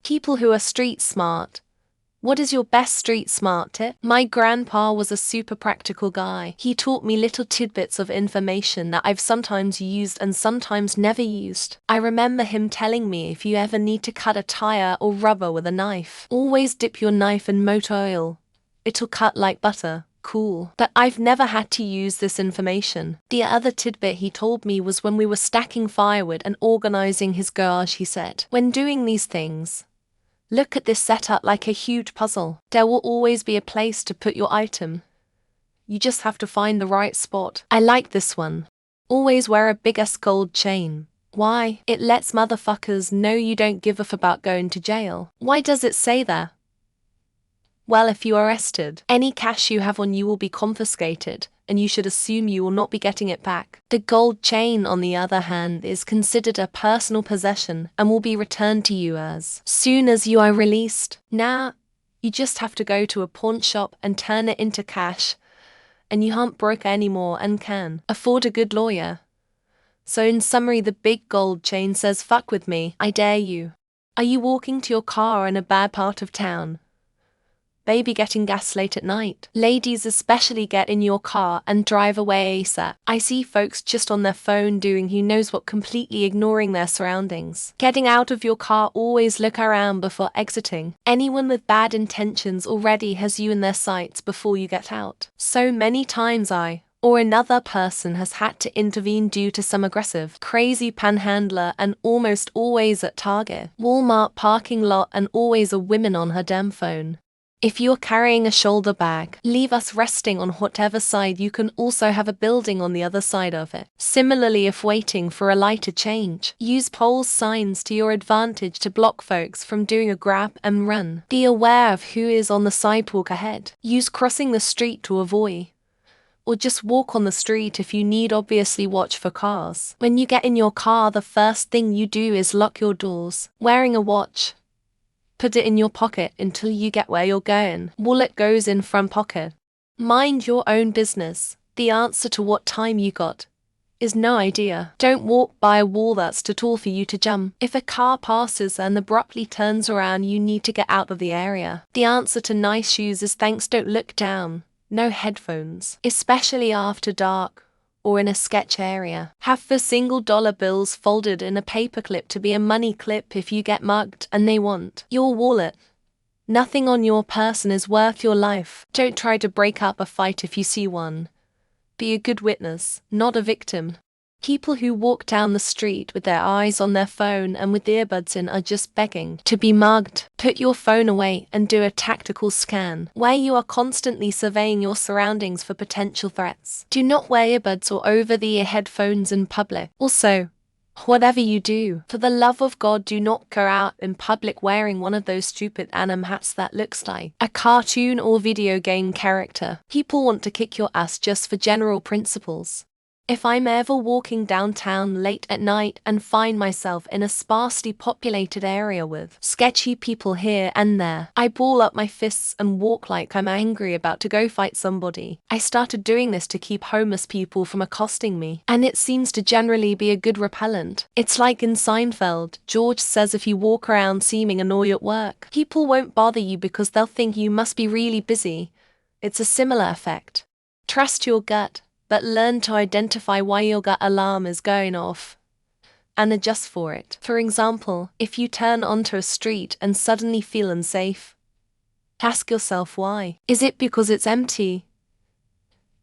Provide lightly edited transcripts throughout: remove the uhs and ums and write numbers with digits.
People who are street smart. What is your best street smart tip? My grandpa was a super practical guy. He taught me little tidbits of information that I've sometimes used and sometimes never used. I remember him telling me if you ever need to cut a tire or rubber with a knife, always dip your knife in motor oil. It'll cut like butter. Cool. But I've never had to use this information. The other tidbit he told me was when we were stacking firewood and organizing his garage, he said, when doing these things, look at this setup like a huge puzzle. There will always be a place to put your item. You just have to find the right spot. I like this one. Always wear a big-ass gold chain. Why? It lets motherfuckers know you don't give a f about going to jail. Why does it say that? Well, if you are arrested, any cash you have on you will be confiscated, and you should assume you will not be getting it back. The gold chain, on the other hand, is considered a personal possession and will be returned to you as soon as you are released. Now, you just have to go to a pawn shop and turn it into cash, and you aren't broke anymore and can afford a good lawyer. So in summary, the big gold chain says, fuck with me, I dare you. Are you walking to your car in a bad part of town? Baby getting gas late at night. Ladies especially, get in your car and drive away ASAP. I see folks just on their phone doing who knows what, completely ignoring their surroundings. Getting out of your car, always look around before exiting. Anyone with bad intentions already has you in their sights before you get out. So many times I or another person has had to intervene due to some aggressive, crazy panhandler, and almost always at Target, Walmart parking lot, and always a woman on her damn phone. If you're carrying a shoulder bag, leave us resting on whatever side. You can also have a building on the other side of it. Similarly, if waiting for a light to change, use pole signs to your advantage to block folks from doing a grab and run. Be aware of who is on the sidewalk ahead. Use crossing the street to avoid, or just walk on the street if you need. Obviously watch for cars. When you get in your car, the first thing you do is lock your doors. Wearing a watch, put it in your pocket until you get where you're going. Wallet goes in front pocket. Mind your own business. The answer to what time you got is no idea. Don't walk by a wall that's too tall for you to jump. If a car passes and abruptly turns around, you need to get out of the area. The answer to nice shoes is thanks, don't look down. No headphones, especially after dark or in a sketch area. Have the $1 bills folded in a paperclip to be a money clip if you get mugged and they want your wallet. Nothing on your person is worth your life. Don't try to break up a fight if you see one. Be a good witness, not a victim. People who walk down the street with their eyes on their phone and with earbuds in are just begging to be mugged. Put your phone away and do a tactical scan, where you are constantly surveying your surroundings for potential threats. Do not wear earbuds or over-the-ear headphones in public. Also, whatever you do, for the love of God, do not go out in public wearing one of those stupid anime hats that looks like a cartoon or video game character. People want to kick your ass just for general principles. If I'm ever walking downtown late at night and find myself in a sparsely populated area with sketchy people here and there, I ball up my fists and walk like I'm angry about to go fight somebody. I started doing this to keep homeless people from accosting me, and it seems to generally be a good repellent. It's like in Seinfeld, George says if you walk around seeming annoyed at work, people won't bother you because they'll think you must be really busy. It's a similar effect. Trust your gut, but learn to identify why your gut alarm is going off and adjust for it. For example, if you turn onto a street and suddenly feel unsafe, ask yourself why. Is it because it's empty?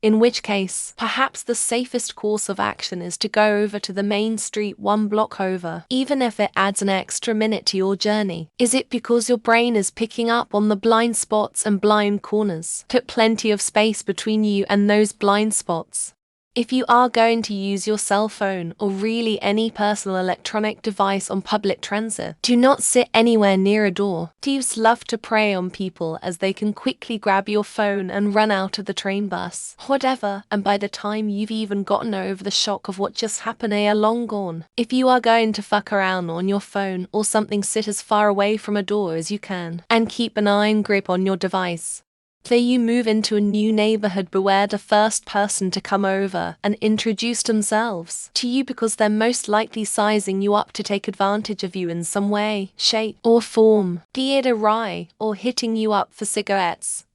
In which case, perhaps the safest course of action is to go over to the main street one block over, even if it adds an extra minute to your journey. Is it because your brain is picking up on the blind spots and blind corners? Put plenty of space between you and those blind spots. If you are going to use your cell phone or really any personal electronic device on public transit, do not sit anywhere near a door. Thieves love to prey on people as they can quickly grab your phone and run out of the train, bus, whatever, and by the time you've even gotten over the shock of what just happened, they are long gone. If you are going to fuck around on your phone or something, sit as far away from a door as you can and keep an iron grip on your device. Say you move into a new neighborhood, beware the first person to come over and introduce themselves to you because they're most likely sizing you up to take advantage of you in some way, shape, or form. Be it awry or hitting you up for cigarettes,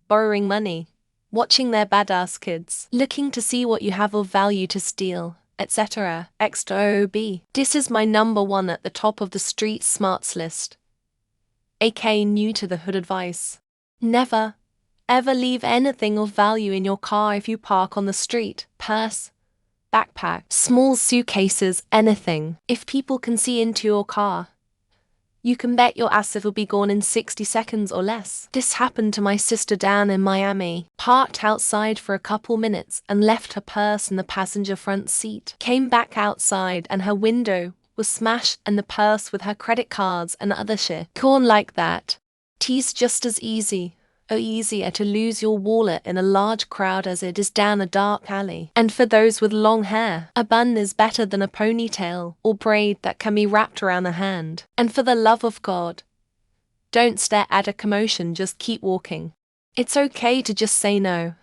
borrowing money, watching their badass kids, looking to see what you have of value to steal, etc. XOB. This is my number one at the top of the street smarts list. aka new to the hood advice. Never, ever leave anything of value in your car if you park on the street. Purse, backpack, small suitcases, anything. If people can see into your car, you can bet your ass it'll be gone in 60 seconds or less. This happened to my sister down in Miami. Parked outside for a couple minutes and left her purse in the passenger front seat. Came back outside and her window was smashed and the purse with her credit cards and other shit. Corn like that. T's just as easy or easier to lose your wallet in a large crowd as it is down a dark alley. And for those with long hair, a bun is better than a ponytail or braid that can be wrapped around a hand. And for the love of God, don't stare at a commotion, just keep walking. It's okay to just say no.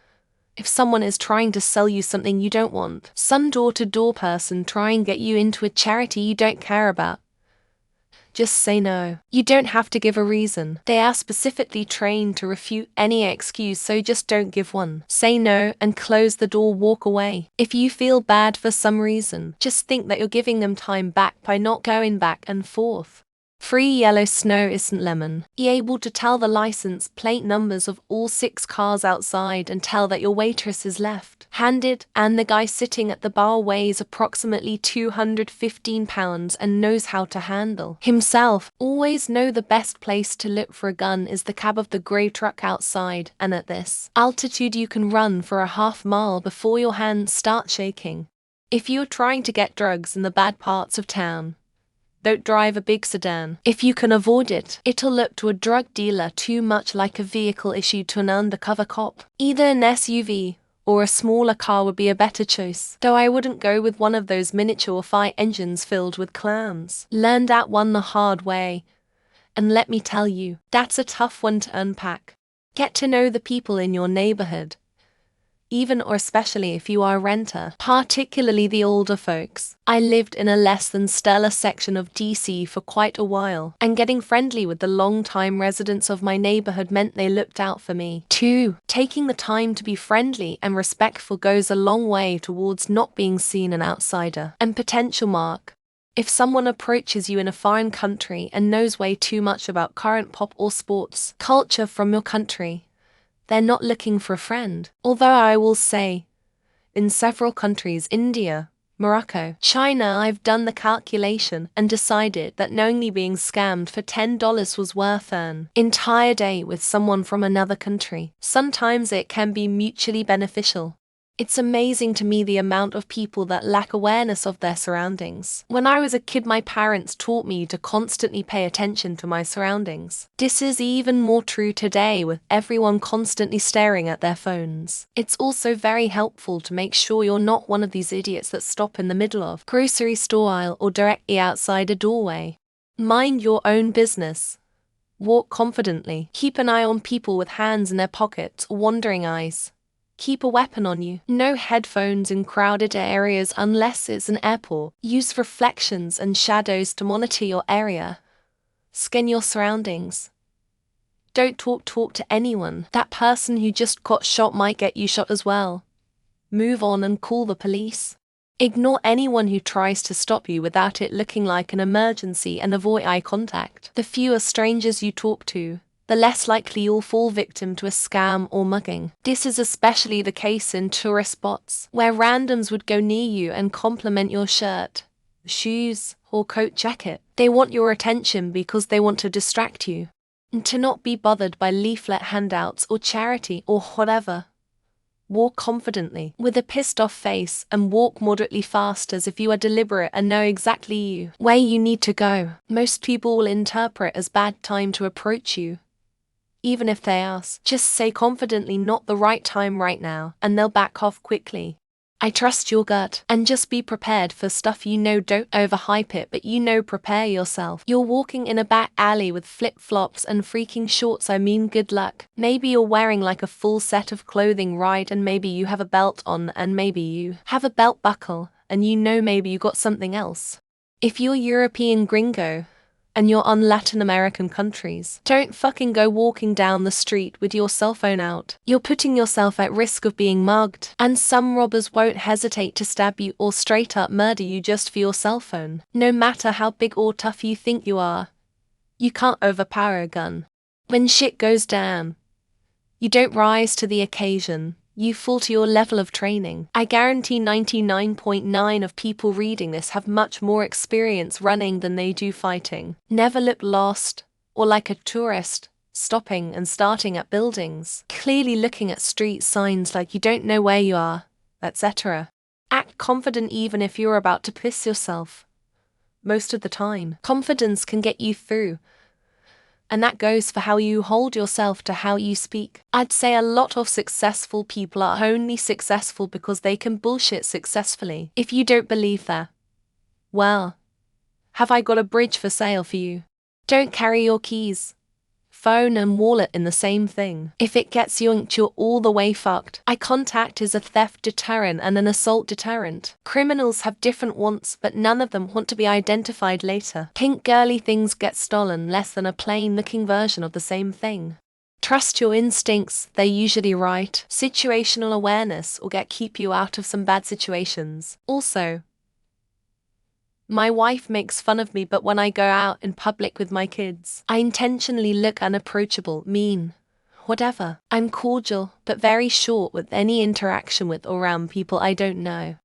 If someone is trying to sell you something you don't want, some door-to-door person trying to get you into a charity you don't care about, just say no. You don't have to give a reason. They are specifically trained to refute any excuse, so just don't give one. Say no and close the door, walk away. If you feel bad for some reason, just think that you're giving them time back by not going back and forth. Free yellow snow isn't lemon. Be able to tell the license plate numbers of all 6 cars outside and tell that your waitress is left-handed and the guy sitting at the bar weighs approximately 215 pounds and knows how to handle himself. Always know the best place to look for a gun is the cab of the grey truck outside, and at this altitude you can run for a half mile before your hands start shaking. If you're trying to get drugs in the bad parts of town, don't drive a big sedan. If you can avoid it, it'll look to a drug dealer too much like a vehicle issued to an undercover cop. Either an SUV or a smaller car would be a better choice, though I wouldn't go with one of those miniature fire engines filled with clams. Learned that one the hard way, and let me tell you, that's a tough one to unpack. Get to know the people in your neighborhood, even or especially if you are a renter, particularly the older folks. I lived in a less than stellar section of DC for quite a while, and getting friendly with the long-time residents of my neighborhood meant they looked out for me too. Taking the time to be friendly and respectful goes a long way towards not being seen an outsider and potential mark. If someone approaches you in a foreign country and knows way too much about current pop or sports culture from your country, they're not looking for a friend. Although I will say, in several countries, India, Morocco, China, I've done the calculation and decided that knowingly being scammed for $10 was worth an entire day with someone from another country. Sometimes it can be mutually beneficial. It's amazing to me the amount of people that lack awareness of their surroundings. When I was a kid, my parents taught me to constantly pay attention to my surroundings. This is even more true today with everyone constantly staring at their phones. It's also very helpful to make sure you're not one of these idiots that stop in the middle of grocery store aisle or directly outside a doorway. Mind your own business. Walk confidently. Keep an eye on people with hands in their pockets or wandering eyes. Keep a weapon on you. No headphones in crowded areas unless it's an airport. Use reflections and shadows to monitor your area. Scan your surroundings. Don't talk to anyone. That person who just got shot might get you shot as well. Move on and call the police. Ignore anyone who tries to stop you without it looking like an emergency and avoid eye contact. The fewer strangers you talk to, the less likely you'll fall victim to a scam or mugging. This is especially the case in tourist spots, where randoms would go near you and compliment your shirt, shoes, or coat jacket. They want your attention because they want to distract you, and to not be bothered by leaflet handouts or charity or whatever. Walk confidently, with a pissed-off face, and walk moderately fast as if you are deliberate and know exactly where you need to go. Most people will interpret as bad time to approach you. Even if they ask, just say confidently not the right time right now, and they'll back off quickly. I trust your gut. And just be prepared for stuff you know. Don't overhype it, but prepare yourself. You're walking in a back alley with flip-flops and freaking shorts. Good luck. Maybe you're wearing like a full set of clothing, right? And maybe you have a belt on, and maybe you have a belt buckle, and maybe you got something else. If you're European gringo, and you're on Latin American countries, don't fucking go walking down the street with your cell phone out. You're putting yourself at risk of being mugged, and some robbers won't hesitate to stab you or straight up murder you just for your cell phone. No matter how big or tough you think you are, you can't overpower a gun. When shit goes down, you don't rise to the occasion. You fall to your level of training. I guarantee 99.9% of people reading this have much more experience running than they do fighting. Never look lost or like a tourist, stopping and starting at buildings, clearly looking at street signs like you don't know where you are, etc. Act confident even if you're about to piss yourself. Most of the time, confidence can get you through. And that goes for how you hold yourself to how you speak. I'd say a lot of successful people are only successful because they can bullshit successfully. If you don't believe that, well, have I got a bridge for sale for you? Don't carry your keys, phone and wallet in the same thing. If it gets yoinked, you're all the way fucked. Eye contact is a theft deterrent and an assault deterrent. Criminals have different wants, but none of them want to be identified later. Pink girly things get stolen less than a plain-looking version of the same thing. Trust your instincts, they're usually right. Situational awareness will keep you out of some bad situations. Also, my wife makes fun of me, but when I go out in public with my kids, I intentionally look unapproachable, mean, whatever. I'm cordial, but very short with any interaction with or around people I don't know.